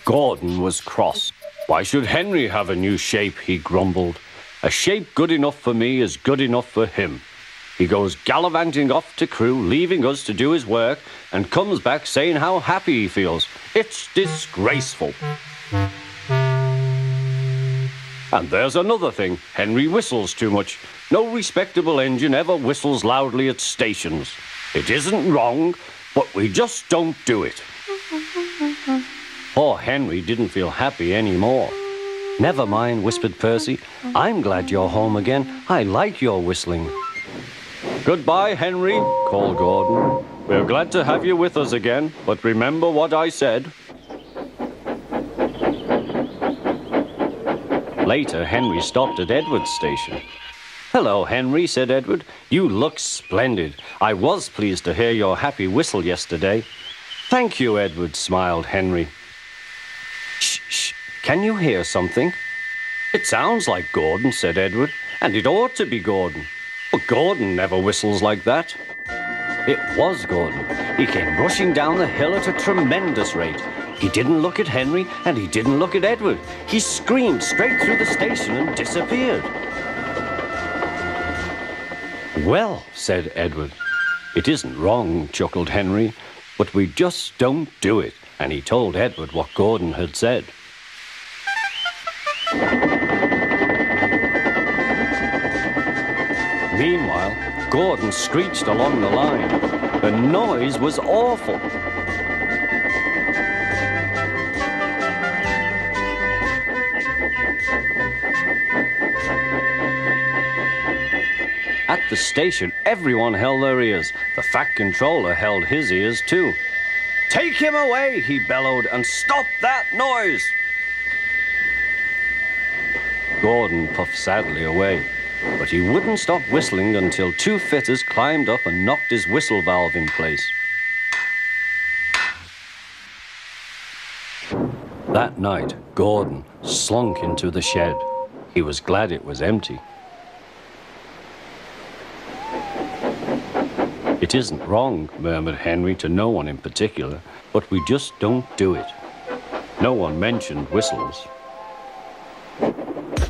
Gordon was cross. Why should Henry have a new shape, he grumbled. A shape good enough for me is good enough for him. He goes gallivanting off to Crewe, leaving us to do his work, and comes back saying how happy he feels. It's disgraceful. And there's another thing. Henry whistles too much. No respectable engine ever whistles loudly at stations. It isn't wrong, but we just don't do it. Poor Henry didn't feel happy anymore. Never mind, whispered Percy. I'm glad you're home again. I like your whistling. Goodbye, Henry, called Gordon. We're glad to have you with us again, but remember what I said. Later, Henry stopped at Edward's station. Hello, Henry, said Edward. You look splendid. I was pleased to hear your happy whistle yesterday. Thank you, Edward, smiled Henry. Shh, shh. Can you hear something? It sounds like Gordon, said Edward, and it ought to be Gordon. But Gordon never whistles like that. It was Gordon. He came rushing down the hill at a tremendous rate. He didn't look at Henry, and he didn't look at Edward. He screamed straight through the station and disappeared. Well, said Edward. It isn't wrong, chuckled Henry, but we just don't do it. And he told Edward what Gordon had said. Meanwhile, Gordon screeched along the line. The noise was awful. At the station, everyone held their ears. The fat controller held his ears too. Take him away, he bellowed, and stop that noise! Gordon puffed sadly away, but he wouldn't stop whistling until two fitters climbed up and knocked his whistle valve in place. That night, Gordon slunk into the shed. He was glad it was empty. It isn't wrong, murmured Henry to no one in particular, but we just don't do it. No one mentioned whistles.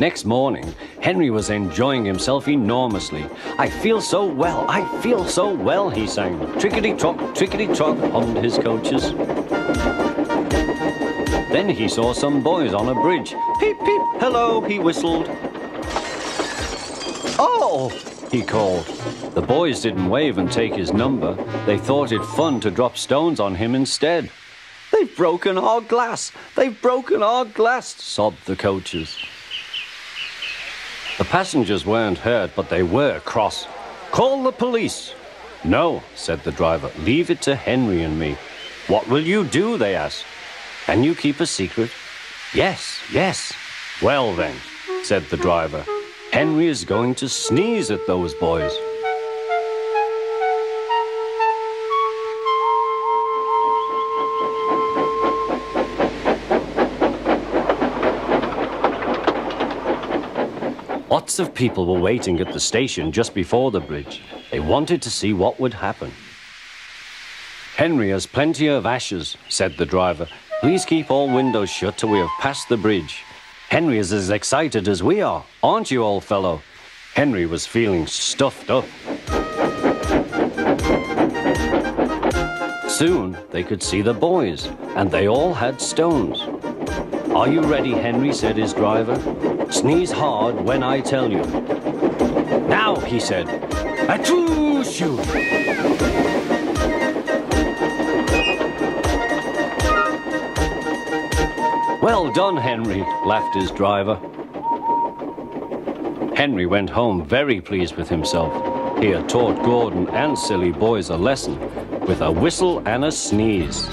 Next morning, Henry was enjoying himself enormously. I feel so well, he sang. Trickety-trot, hummed his coaches. Then he saw some boys on a bridge. Peep, peep, hello, he whistled. Oh, he called. The boys didn't wave and take his number. They thought it fun to drop stones on him instead. They've broken our glass! They've broken our glass! Sobbed the coaches. The passengers weren't hurt, but they were cross. Call the police! No, said the driver. Leave it to Henry and me. What will you do? They asked. Can you keep a secret? Yes, yes. Well then, said the driver. Henry is going to sneeze at those boys. Lots of people were waiting at the station just before the bridge. They wanted to see what would happen. Henry has plenty of ashes, said the driver. Please keep all windows shut till we have passed the bridge. Henry is as excited as we are, aren't you, old fellow? Henry was feeling stuffed up. Soon they could see the boys, and they all had stones. Are you ready, Henry, said his driver. Sneeze hard when I tell you. Now, he said. Achoo, shoo! Well done, Henry, laughed his driver. Henry went home very pleased with himself. He had taught Gordon and silly boys a lesson with a whistle and a sneeze.